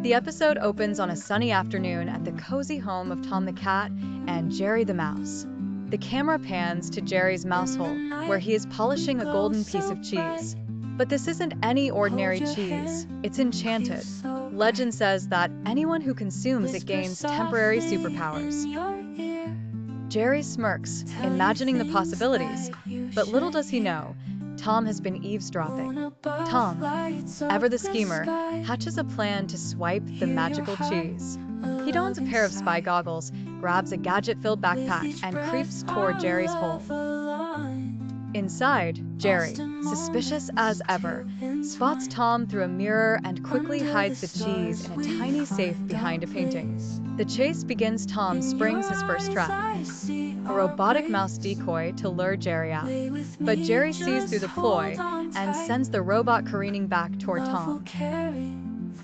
The episode opens on a sunny afternoon at the cozy home of Tom the cat and Jerry the mouse. The camera pans to Jerry's mouse hole, where he is polishing a golden piece of cheese. But this isn't any ordinary cheese, it's enchanted. Legend says that anyone who consumes it gains temporary superpowers. Jerry smirks, imagining the possibilities, but little does he know, Tom has been eavesdropping. Tom, ever the schemer, hatches a plan to swipe the magical cheese. He dons a pair of spy goggles, grabs a gadget-filled backpack, and creeps toward Jerry's hole. Inside, Jerry, suspicious as ever, spots Tom through a mirror and quickly hides the cheese in a tiny safe behind a painting. The chase begins. Tom springs his first trap, a robotic mouse decoy to lure Jerry out. But Jerry sees through the ploy and sends the robot careening back toward Tom.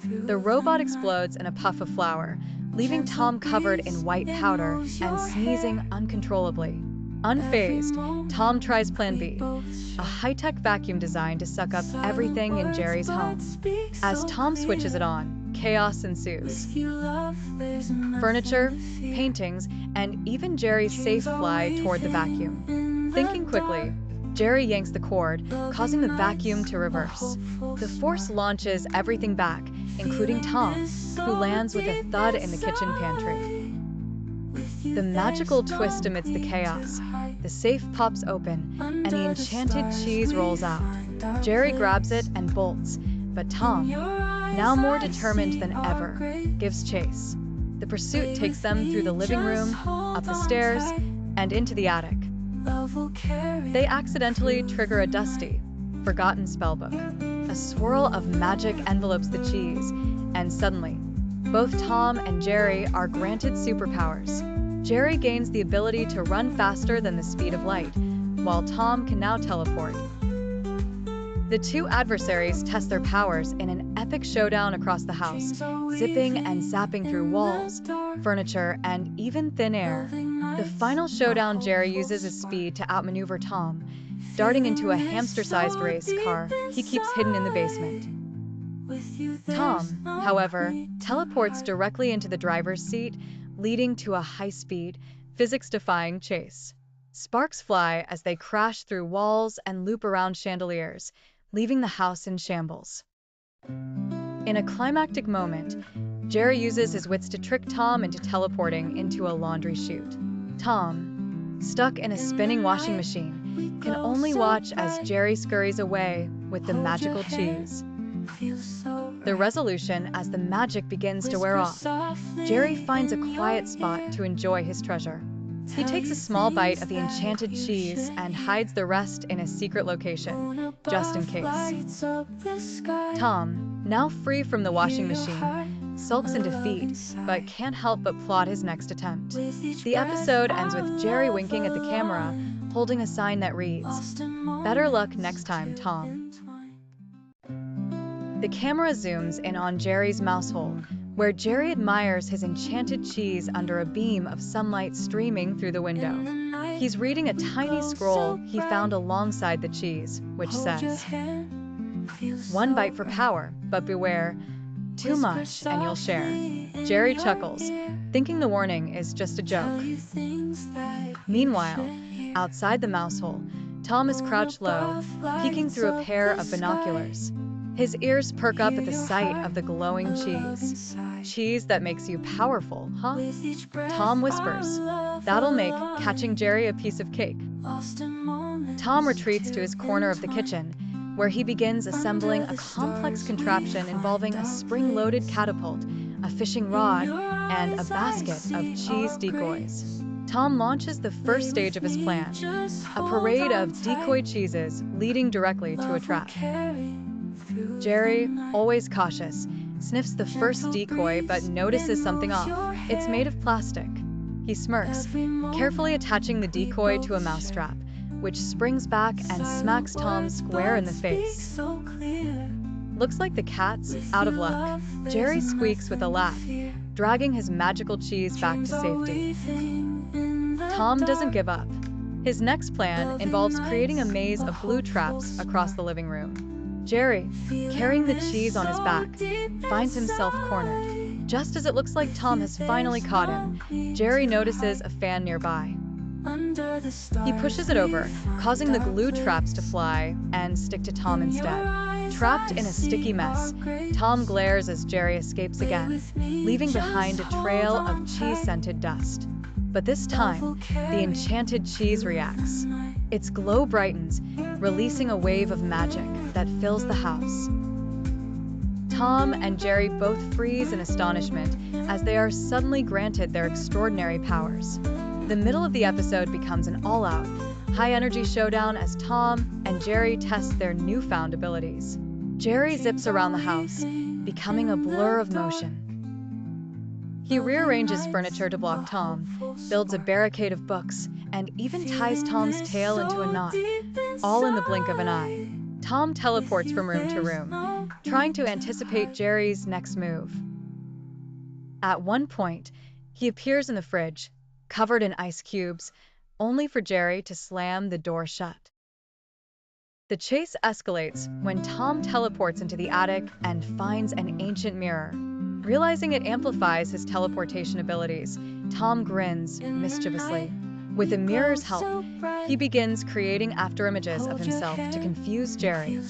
The robot explodes in a puff of flour, leaving Tom covered in white powder and sneezing uncontrollably. Unfazed, Tom tries Plan B, a high-tech vacuum designed to suck up everything in Jerry's home. As Tom switches it on, chaos ensues. Furniture, paintings, and even Jerry's safe fly toward the vacuum. Thinking quickly, Jerry yanks the cord, causing the vacuum to reverse. The force launches everything back, including Tom, who lands with a thud in the kitchen pantry. The magical twist amidst the chaos. The safe pops open, and the enchanted cheese rolls out. Jerry grabs it and bolts, but Tom, now more determined than ever, gives chase. The pursuit takes them through the living room, up the stairs, and into the attic. They accidentally trigger a dusty, forgotten spellbook. A swirl of magic envelopes the cheese, and suddenly, both Tom and Jerry are granted superpowers. Jerry gains the ability to run faster than the speed of light, while Tom can now teleport. The two adversaries test their powers in an epic showdown across the house, zipping and zapping through walls, furniture, and even thin air. The final showdown, Jerry uses his speed to outmaneuver Tom, darting into a hamster-sized race car he keeps hidden in the basement. Tom, however, teleports directly into the driver's seat, leading to a high-speed, physics-defying chase. Sparks fly as they crash through walls and loop around chandeliers, leaving the house in shambles. In a climactic moment, Jerry uses his wits to trick Tom into teleporting into a laundry chute. Tom, stuck in a spinning washing machine, can only watch as Jerry scurries away with the magical cheese. The resolution as the magic begins to wear off. Jerry finds a quiet spot to enjoy his treasure. He takes a small bite of the enchanted cheese and hides the rest in a secret location, just in case. Tom, now free from the washing machine, sulks in defeat, but can't help but plot his next attempt. The episode ends with Jerry winking at the camera, holding a sign that reads, "Better luck next time, Tom." The camera zooms in on Jerry's mouse hole, where Jerry admires his enchanted cheese under a beam of sunlight streaming through the window. He's reading a tiny scroll he found alongside the cheese, which says, "One bite for power, but beware, too much and you'll share." Jerry chuckles, thinking the warning is just a joke. Meanwhile, outside the mouse hole, Tom is crouched low, peeking through a pair of binoculars. His ears perk up at the sight of the glowing cheese. "Cheese that makes you powerful, huh?" Tom whispers. "That'll make catching Jerry a piece of cake." Tom retreats to his corner of the kitchen, where he begins assembling a complex contraption involving a spring-loaded catapult, a fishing rod, and a basket of cheese decoys. Tom launches the first stage of his plan, a parade of decoy cheeses leading directly to a trap. Jerry, always cautious, sniffs the first decoy but notices something off. It's made of plastic. He smirks, carefully attaching the decoy to a mousetrap, which springs back and smacks Tom square in the face. Looks like the cat's out of luck. Jerry squeaks with a laugh, dragging his magical cheese back to safety. Tom doesn't give up. His next plan involves creating a maze of glue traps across the living room. Jerry, carrying the cheese on his back, finds himself cornered. Just as it looks like Tom has finally caught him, Jerry notices a fan nearby. He pushes it over, causing the glue traps to fly and stick to Tom instead. Trapped in a sticky mess, Tom glares as Jerry escapes again, leaving behind a trail of cheese-scented dust. But this time, the enchanted cheese reacts. Its glow brightens, releasing a wave of magic that fills the house. Tom and Jerry both freeze in astonishment as they are suddenly granted their extraordinary powers. The middle of the episode becomes an all-out, high-energy showdown as Tom and Jerry test their newfound abilities. Jerry zips around the house, becoming a blur of motion. He rearranges furniture to block Tom, builds a barricade of books, and even ties Tom's tail into a knot, all in the blink of an eye. Tom teleports from room to room, trying to anticipate Jerry's next move. At one point, he appears in the fridge, covered in ice cubes, only for Jerry to slam the door shut. The chase escalates when Tom teleports into the attic and finds an ancient mirror. Realizing it amplifies his teleportation abilities, Tom grins mischievously. With the mirror's help, he begins creating afterimages of himself to confuse Jerry.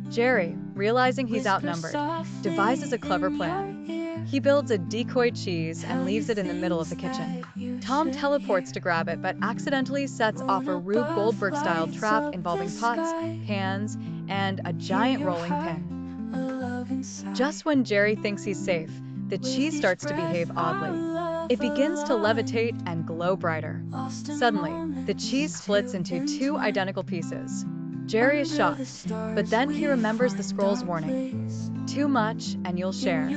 Jerry, realizing he's outnumbered, devises a clever plan. He builds a decoy cheese and leaves it in the middle of the kitchen. Tom teleports to grab it, but accidentally sets off a Rube Goldberg-style trap involving pots, pans, and a giant rolling pin. Just when Jerry thinks he's safe, the cheese starts to behave oddly. It begins to levitate and glow brighter. Suddenly, the cheese splits into two identical pieces. Jerry is shocked, but then he remembers the scroll's warning. Too much and you'll share.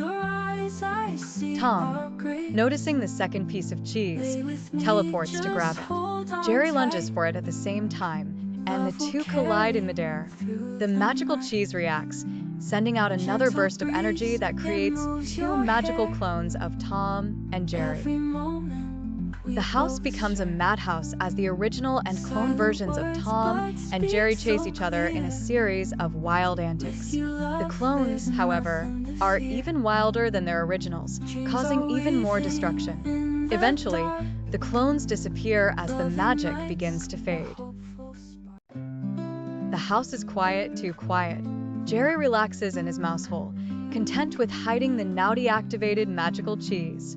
Tom, noticing the second piece of cheese, teleports to grab it. Jerry lunges for it at the same time, and the two collide in midair. The magical cheese reacts, sending out another burst of energy that creates two magical clones of Tom and Jerry. The house becomes a madhouse as the original and clone versions of Tom and Jerry chase each other in a series of wild antics. The clones, however, are even wilder than their originals, causing even more destruction. Eventually, the clones disappear as the magic begins to fade. The house is quiet, too quiet. Jerry relaxes in his mouse hole, content with hiding the Naughty-activated magical cheese.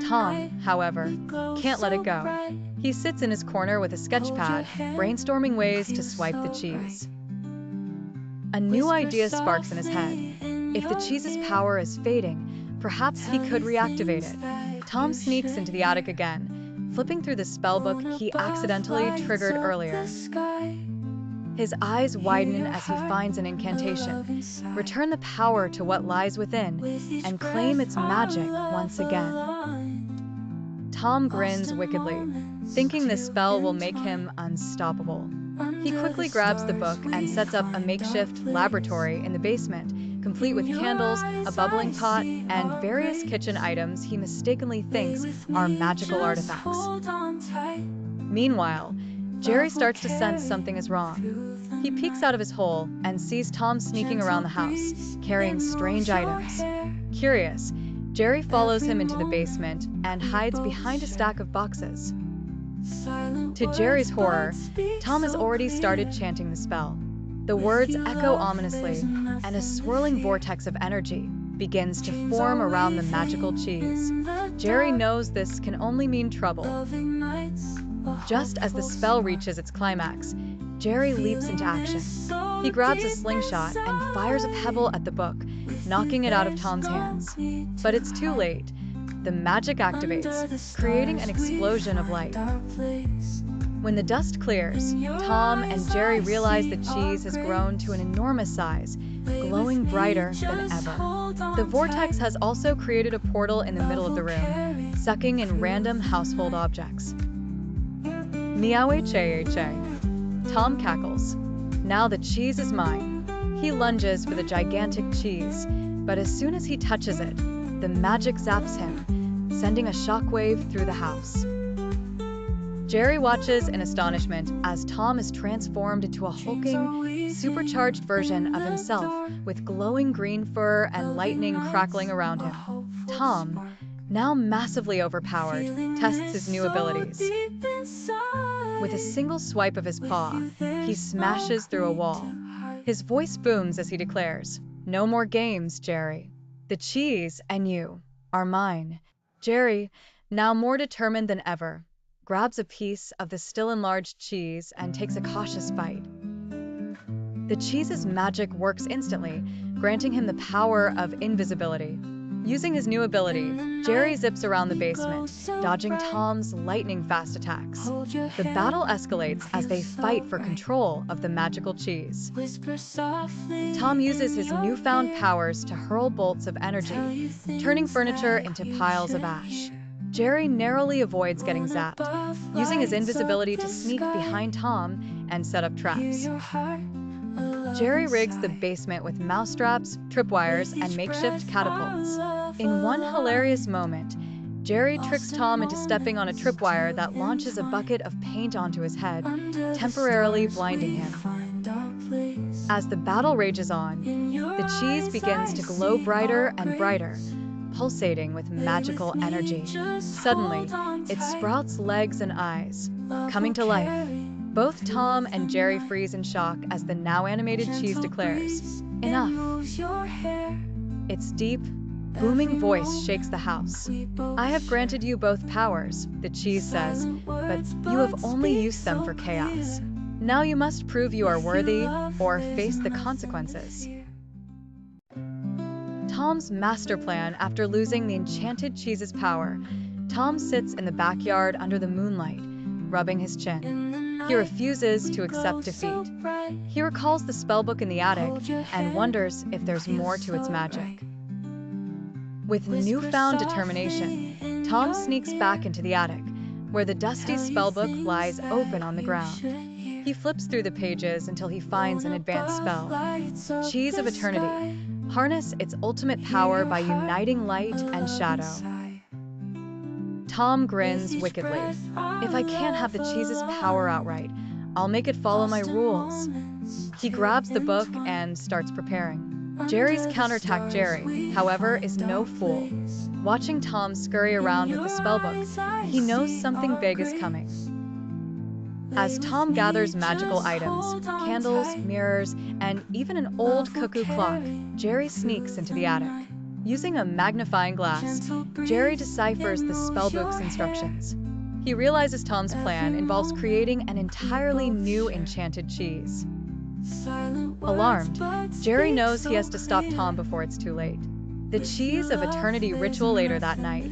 Tom, however, can't let it go. He sits in his corner with a sketch pad, brainstorming ways to swipe the cheese. A new idea sparks in his head. If the cheese's power is fading, perhaps he could reactivate it. Tom sneaks into the attic again, flipping through the spellbook he accidentally triggered earlier. His eyes widen as he finds an incantation. Return the power to what lies within and claim its magic once again. Tom grins wickedly, thinking the spell will make him unstoppable. He quickly grabs the book and sets up a makeshift laboratory in the basement, complete with candles, a bubbling pot, and various kitchen items he mistakenly thinks are magical artifacts. Meanwhile, Jerry starts to sense something is wrong. He peeks out of his hole and sees Tom sneaking around the house, carrying strange items. Curious, Jerry follows him into the basement and hides behind a stack of boxes. To Jerry's horror, Tom has already started chanting the spell. The words echo ominously, and a swirling vortex of energy begins to form around the magical cheese. Jerry knows this can only mean trouble. Just as the spell reaches its climax, Jerry leaps into action. He grabs a slingshot and fires a pebble at the book, knocking it out of Tom's hands. But it's too late. The magic activates, creating an explosion of light. When the dust clears, Tom and Jerry realize the cheese has grown to an enormous size, glowing brighter than ever. The vortex has also created a portal in the middle of the room, sucking in random household objects. Meow-che-che. Tom cackles. Now the cheese is mine. He lunges for the gigantic cheese, but as soon as he touches it, the magic zaps him, sending a shockwave through the house. Jerry watches in astonishment as Tom is transformed into a hulking, supercharged version of himself with glowing green fur and lightning crackling around him. Tom, now massively overpowered, tests his new abilities. With a single swipe of his paw, he smashes through a wall. His voice booms as he declares, "No more games, Jerry. The cheese and you are mine." Jerry, now more determined than ever, grabs a piece of the still enlarged cheese and takes a cautious bite. The cheese's magic works instantly, granting him the power of invisibility. Using his new ability, Jerry zips around the basement, dodging Tom's lightning-fast attacks. The battle escalates as they fight for control of the magical cheese. Tom uses his newfound powers to hurl bolts of energy, turning furniture into piles of ash. Jerry narrowly avoids getting zapped, using his invisibility to sneak behind Tom and set up traps. Jerry rigs the basement with mousetraps, tripwires, and makeshift catapults. In one hilarious moment, Jerry tricks Tom into stepping on a tripwire that launches a bucket of paint onto his head, temporarily blinding him. As the battle rages on, the cheese begins to glow brighter and brighter, pulsating with magical energy. Suddenly, it sprouts legs and eyes, coming to life. Both Tom and Jerry freeze in shock as the now animated cheese declares, "Enough." Its deep, booming voice shakes the house. "I have granted you both powers," the cheese says, "but you have only used them for chaos. Now you must prove you are worthy or face the consequences." Tom's master plan after losing the enchanted cheese's power. Tom sits in the backyard under the moonlight, rubbing his chin. He refuses to accept defeat. He recalls the spellbook in the attic and wonders if there's more to its magic. With newfound determination, Tom sneaks back into the attic, where the dusty spellbook lies open on the ground. He flips through the pages until he finds an advanced spell, Cheese of Eternity. Harness its ultimate power by uniting light and shadow. Tom grins wickedly. "If I can't have the cheese's power outright, I'll make it follow my rules." He grabs the book and starts preparing. Jerry's counterattack. Jerry, however, is no fool. Watching Tom scurry around with the spellbook, he knows something big is coming. As Tom gathers magical items, candles, mirrors, and even an old cuckoo clock, Jerry sneaks into the attic. Using a magnifying glass, Jerry deciphers the spellbook's instructions. He realizes Tom's plan involves creating an entirely new enchanted cheese. Alarmed, Jerry knows he has to stop Tom before it's too late. The Cheese of Eternity ritual. Later that night,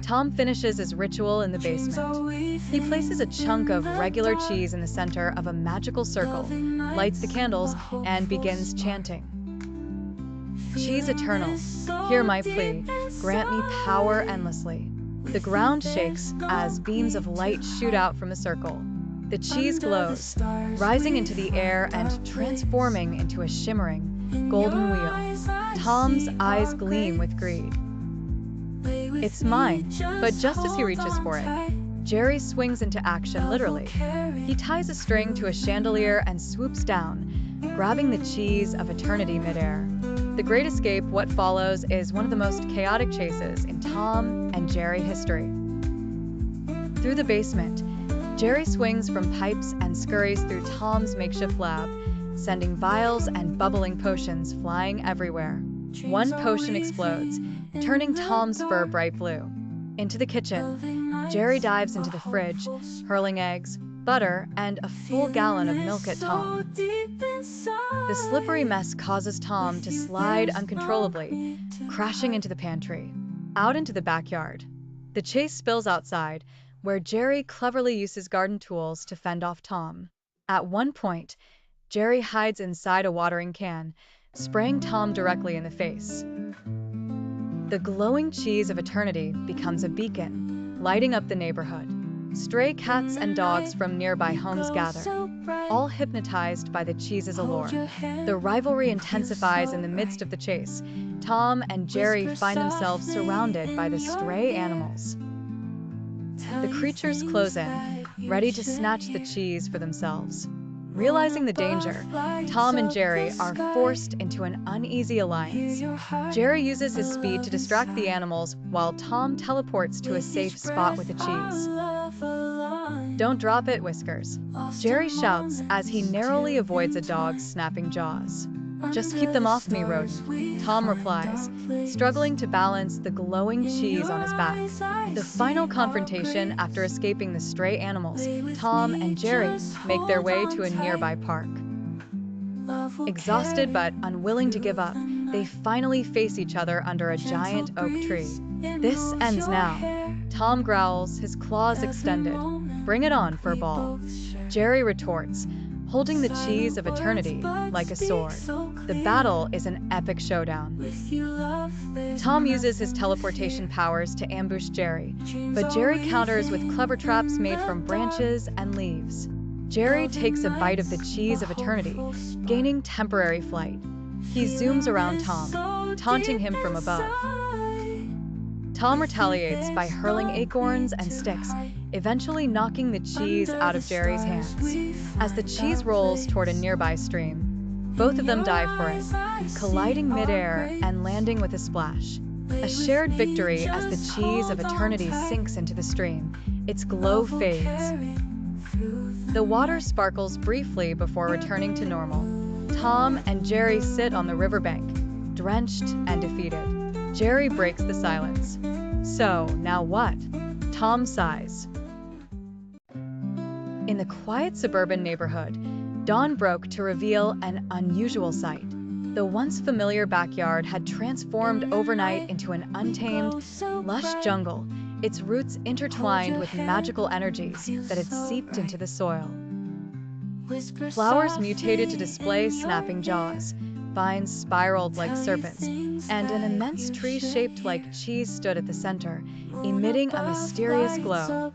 Tom finishes his ritual in the basement. He places a chunk of regular cheese in the center of a magical circle, lights the candles, and begins chanting. "Cheese eternal, hear my plea, grant me power endlessly." The ground shakes as beams of light shoot out from the circle. The cheese glows, rising into the air and transforming into a shimmering, golden wheel. Tom's eyes gleam with greed. "It's mine," but just as he reaches for it, Jerry swings into action literally. He ties a string to a chandelier and swoops down, grabbing the Cheese of Eternity midair. The Great Escape. What follows is one of the most chaotic chases in Tom and Jerry history. Through the basement, Jerry swings from pipes and scurries through Tom's makeshift lab, sending vials and bubbling potions flying everywhere. One potion explodes, turning Tom's fur bright blue. Into the kitchen, Jerry dives into the fridge, hurling eggs, butter, and a full gallon of milk at Tom. The slippery mess causes Tom to slide uncontrollably, crashing into the pantry. Out into the backyard, the chase spills outside, where Jerry cleverly uses garden tools to fend off Tom. At one point, Jerry hides inside a watering can, spraying Tom directly in the face. The glowing Cheese of Eternity becomes a beacon, lighting up the neighborhood. Stray cats and dogs from nearby homes gather, all hypnotized by the cheese's allure. The rivalry intensifies in the midst of the chase. Tom and Jerry find themselves surrounded by the stray animals. The creatures close in, ready to snatch the cheese for themselves. Realizing the danger, Tom and Jerry are forced into an uneasy alliance. Jerry uses his speed to distract the animals while Tom teleports to a safe spot with the cheese. "Don't drop it, Whiskers," Jerry shouts as he narrowly avoids a dog's snapping jaws. "Just keep them off me, rodent," Tom replies, struggling to balance the glowing cheese on his back. The final confrontation after escaping the stray animals, Tom and Jerry make their way to a nearby park. Exhausted but unwilling to give up, they finally face each other under a giant oak tree. "This ends now," Tom growls, his claws extended. "Bring it on, furball," Jerry retorts, holding the cheese of eternity like a sword. The battle is an epic showdown. Tom uses his teleportation powers to ambush Jerry, but Jerry counters with clever traps made from branches and leaves. Jerry takes a bite of the cheese of eternity, gaining temporary flight. He zooms around Tom, taunting him from above. Tom retaliates by hurling acorns and sticks, eventually knocking the cheese out of Jerry's hands. As the cheese rolls toward a nearby stream, both of them dive for it, colliding midair and landing with a splash. A shared victory as the cheese of eternity sinks into the stream. Its glow fades. The water sparkles briefly before returning to normal. Tom and Jerry sit on the riverbank, drenched and defeated. Jerry breaks the silence. "So, now what?" Tom sighs. In the quiet suburban neighborhood, dawn broke to reveal an unusual sight. The once familiar backyard had transformed overnight into an untamed, lush jungle, its roots intertwined with magical energies that had seeped into the soil. Flowers mutated to display snapping jaws, vines spiraled like serpents, and an immense tree shaped like cheese stood at the center, emitting a mysterious glow.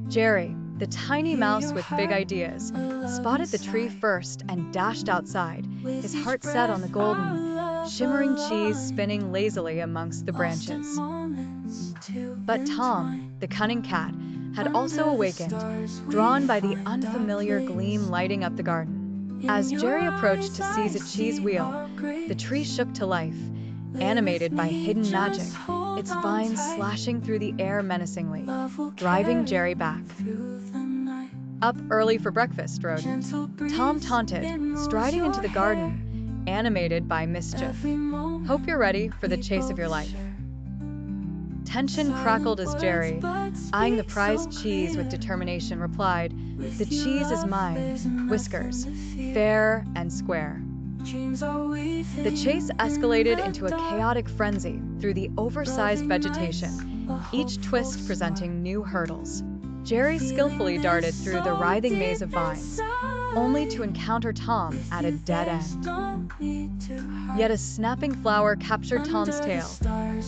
Jerry, the tiny mouse with big ideas, spotted the tree first and dashed outside, his heart set on the golden, shimmering cheese spinning lazily amongst the branches. But Tom, the cunning cat, had also awakened, drawn by the unfamiliar gleam lighting up the garden. As Jerry approached to seize a cheese wheel, the tree shook to life, animated by hidden magic, its vines slashing through the air menacingly, driving Jerry back. "Up early for breakfast, rodent," Tom taunted, striding into the garden, animated by mischief. "Hope you're ready for the chase of your life." Tension crackled as Jerry, eyeing the prized cheese with determination, replied, "The cheese is mine, Whiskers, fair and square." The chase escalated into a chaotic frenzy through the oversized vegetation, each twist presenting new hurdles. Jerry skillfully darted through the writhing maze of vines, only to encounter Tom at a dead end. Yet a snapping flower captured Tom's tail,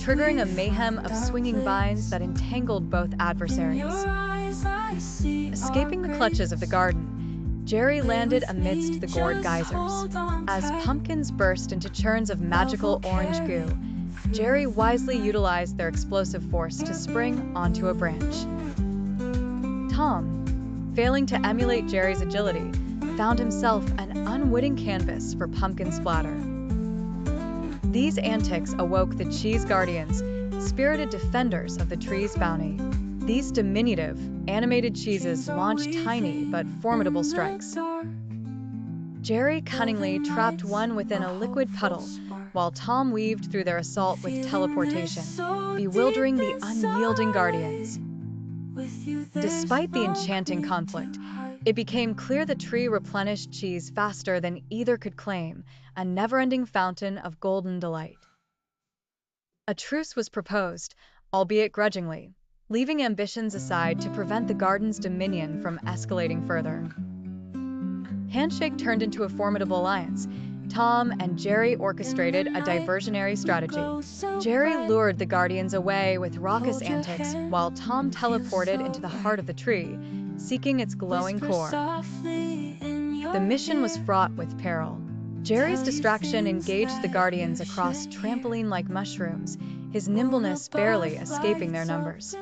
triggering a mayhem of swinging vines that entangled both adversaries. Escaping the clutches of the garden, Jerry landed amidst the gourd geysers. As pumpkins burst into churns of magical orange goo, Jerry wisely utilized their explosive force to spring onto a branch. Tom, failing to emulate Jerry's agility, found himself an unwitting canvas for pumpkin splatter. These antics awoke the cheese guardians, spirited defenders of the tree's bounty. These diminutive, animated cheeses launched tiny but formidable strikes. Jerry cunningly trapped one within a liquid puddle, while Tom weaved through their assault with teleportation, bewildering the unyielding guardians. Despite the enchanting conflict, it became clear the tree replenished cheese faster than either could claim, a never-ending fountain of golden delight. A truce was proposed, albeit grudgingly, leaving ambitions aside to prevent the garden's dominion from escalating further. Handshake turned into a formidable alliance. Tom and Jerry orchestrated a diversionary strategy. Jerry lured the guardians away with raucous antics, while Tom teleported into the heart of the tree, seeking its glowing core. The mission was fraught with peril. Jerry's distraction engaged the guardians across trampoline-like mushrooms, his nimbleness barely escaping their numbers.